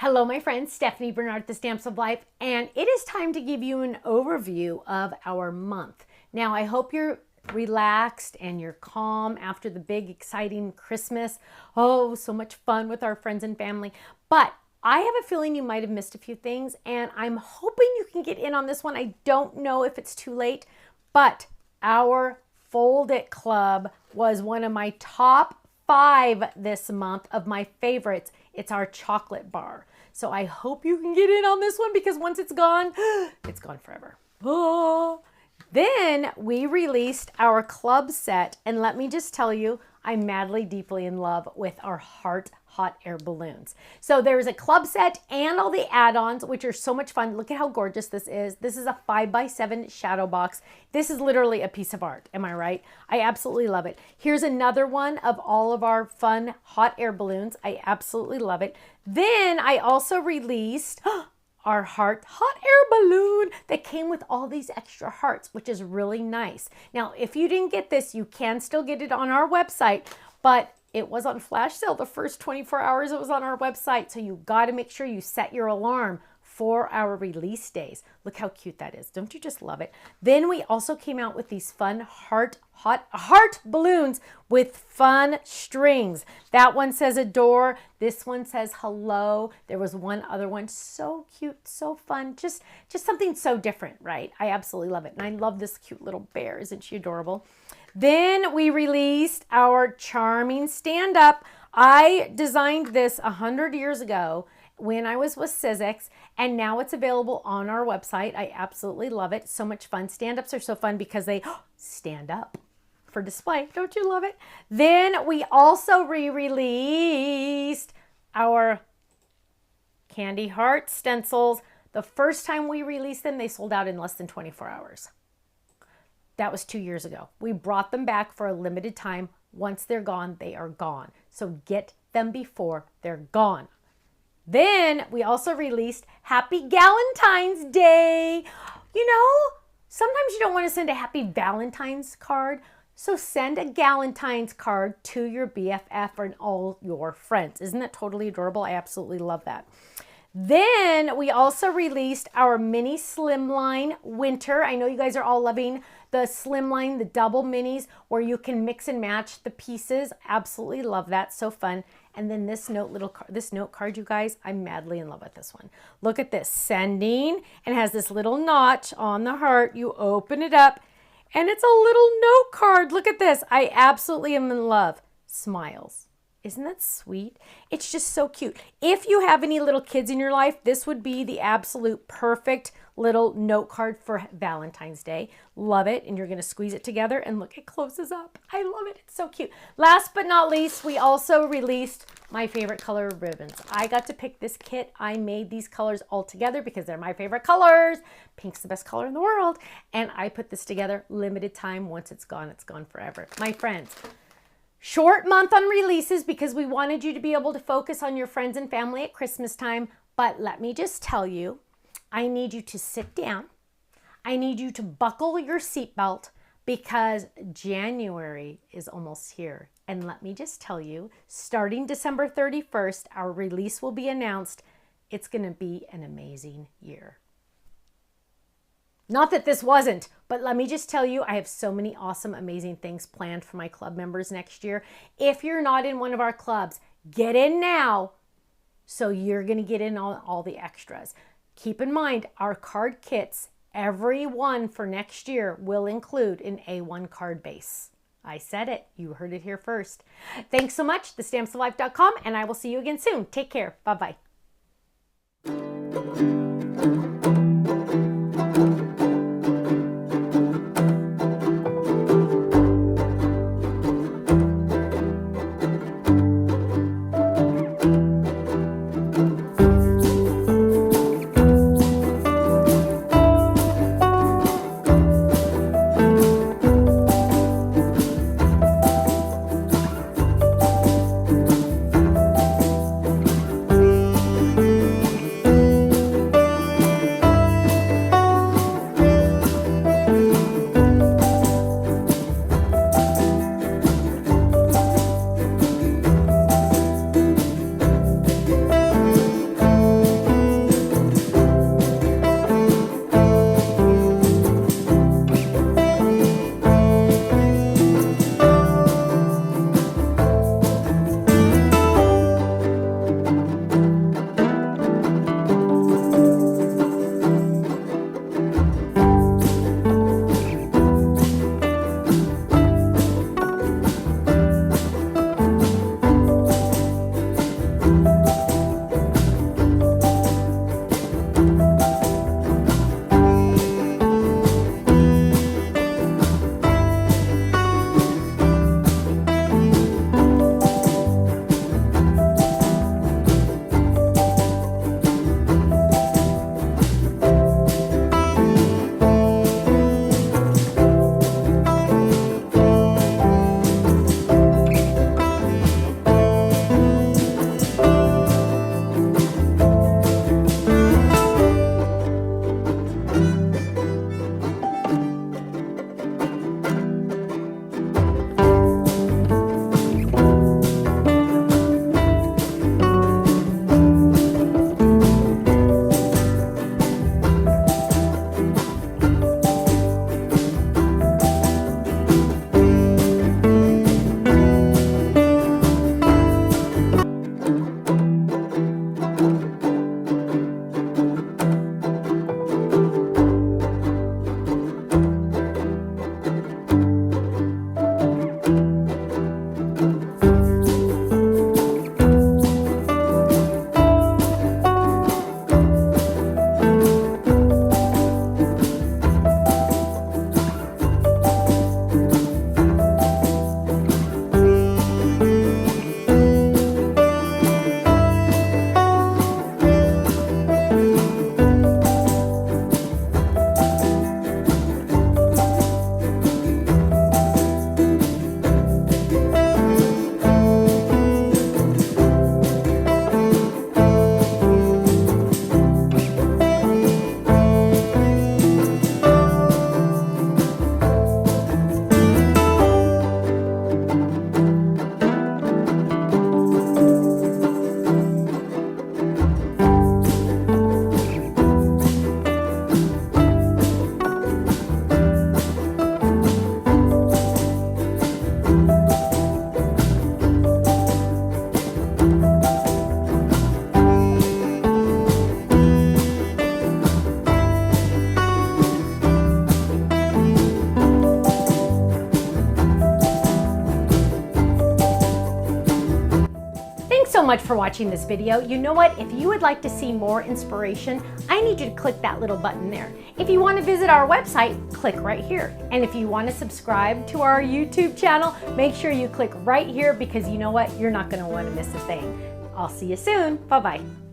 Hello, my friends, Stephanie Bernard, The Stamps of Life, and it is time to give you an overview of our month. Now, I hope you're relaxed and you're calm after the big, exciting Christmas. Oh, so much fun with our friends and family. But I have a feeling you might have missed a few things, and I'm hoping you can get in on this one. I don't know if it's too late, but our Fold It Club was one of my top 5 this month of my favorites. It's our chocolate bar. So I hope you can get in on this one because once it's gone forever. Oh. Then we released our club set, and let me just tell you, I'm madly, deeply in love with our Heart Hot Air Balloons. So there's a club set and all the add-ons, which are so much fun. Look at how gorgeous this is. This is a 5x7 shadow box. This is literally a piece of art. Am I right? I absolutely love it. Here's another one of all of our fun hot air balloons. I absolutely love it. Then I also released our Heart Hot Air Balloon that came with all these extra hearts, which is really nice. Now, if you didn't get this, you can still get it on our website, but it was on flash sale the first 24 hours it was on our website, so you got to make sure you set your alarm for our release days. Look how cute that is. Don't you just love it? Then we also came out with these fun heart balloons with fun strings. That one says adore. This one says hello. There was one other one. So cute, so fun. Just something so different, right? I absolutely love it. And I love this cute little bear. Isn't she adorable? Then we released our charming stand-up. I designed this 100 years ago when I was with Sizzix, and now it's available on our website. I absolutely love it. So much fun. Stand-ups are so fun because they stand up for display. Don't you love it? Then we also re-released our candy heart stencils. The first time we released them, they sold out in less than 24 hours. That was 2 years ago. We brought them back for a limited time. Once they're gone, they are gone. So get them before they're gone. Then we also released Happy Galentine's Day. You know, sometimes you don't want to send a Happy Valentine's card, so send a Galentine's card to your BFF and all your friends. Isn't that totally adorable? I absolutely love that. Then we also released our mini slimline winter. I know you guys are all loving the slimline, the double minis where you can mix and match the pieces. Absolutely love that. So fun. And then this note card, you guys, I'm madly in love with this one. Look at this, sending, and has this little notch on the heart. You open it up and it's a little note card. Look at this. I absolutely am in love. Smiles. Isn't that sweet? It's just so cute. If you have any little kids in your life, this would be the absolute perfect little note card for Valentine's Day. Love it. And you're going to squeeze it together and look, it closes up. I love it. It's so cute. Last but not least, we also released my favorite color of ribbons. I got to pick this kit. I made these colors all together because they're my favorite colors. Pink's the best color in the world. And I put this together, limited time. Once it's gone forever. My friends, short month on releases because we wanted you to be able to focus on your friends and family at Christmas time. But let me just tell you, I need you to sit down. I need you to buckle your seatbelt because January is almost here. And let me just tell you, starting December 31st, our release will be announced. It's going to be an amazing year. Not that this wasn't, but let me just tell you, I have so many awesome, amazing things planned for my club members next year. If you're not in one of our clubs, get in now so you're going to get in on all the extras. Keep in mind, our card kits, every one for next year will include an A1 card base. I said it. You heard it here first. Thanks so much, thestampsoflife.com, and I will see you again soon. Take care. Bye-bye. much for watching this video. You know what? If you would like to see more inspiration, I need you to click that little button there. If you want to visit our website, click right here. And if you want to subscribe to our YouTube channel, make sure you click right here, because you know what? You're not going to want to miss a thing. I'll see you soon. Bye-bye.